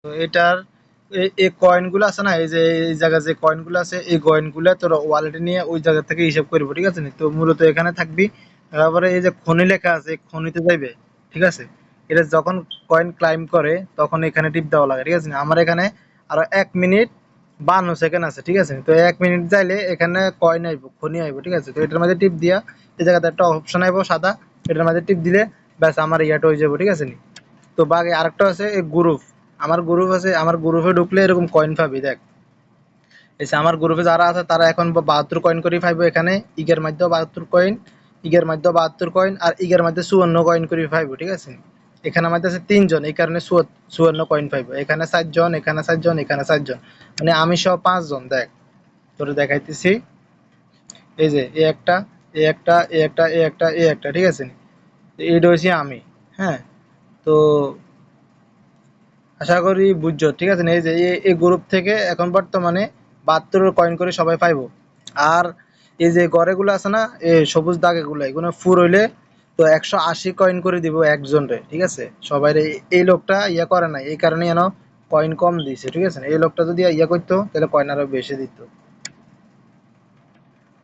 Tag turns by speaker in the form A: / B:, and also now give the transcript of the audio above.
A: তো এটার এই কয়েনগুলো আছে না, এই যে এই জায়গায় যে কয়েনগুলো আছে এই কয়েনগুলো তোর ওয়ালেটে নিয়ে ওই জায়গা থেকে হিসাব করবো, ঠিক আছে নি? তো মূলত এখানে থাকবি। তারপরে এই যে খনি লেখা আছে খনিতে যাইবে, ঠিক আছে? এটা যখন কয়েন ক্লাইম করে তখন এখানে টিপ দেওয়া লাগে, ঠিক আছে নি? আমার এখানে আরো 1 মিনিট 52 সেকেন্ড আছে, ঠিক আছে? তো 1 মিনিট যাইলে এখানে কয়েন আইব, খনি আইব, ঠিক আছে? তো এটার মধ্যে টিপ দিয়া এই জায়গাতে একটা অপশন আইব সাদা, এটার মধ্যে টিপ দিলে ব্যাস আমার ইয়াটা হয়ে যাবো, ঠিক আছে নি? তো বাকি আরেকটা আছে এই গ্রুপ। আমার গ্রুপ আছে, আমার গ্রুপে ঢুকলে এরকম কয়েন পাবি দেখ। এসে আমার গ্রুপে যারা আছে তারা এখন 72 কয়েন করে পাইবো এখানে। ইগের মধ্যে 72 কয়েন, ইগের মধ্যে 72 কয়েন, আর ইগের মধ্যে 54 কয়েন করে পাইবো, ঠিক আছে? এখানে আমাদের আছে 3 জন, এই কারণে 54 কয়েন পাইবো। এখানে 4 জন, এখানে 4 জন, এখানে 4 জন, মানে আমি সহ 5 জন। দেখ তোরে দেখাইতেছি, এই যে এ একটা, এ একটা, এ একটা, এ একটা, এ একটা, ঠিক আছে? এইটা হচ্ছে আমি। হ্যাঁ, তো আশা করি বুঝছো, ঠিক আছে? এই যে এই গ্রুপ থেকে এখন বর্তমানে 72 কয়েন করে সবাই পাইবো। আর এই যে গড়েগুলো আছে না, এই সবুজ দাগ, এগুলো এগুলো ফুর হইলে তো 180 কয়েন করে দিব একজন রে, ঠিক আছে? সবাই রে। এই লোকটা করে নাই এই কারণে যেন কয়েন কম দিছে, ঠিক আছে? এই লোকটা যদি করতো তাহলে কয়েন আরো বেশি দিত।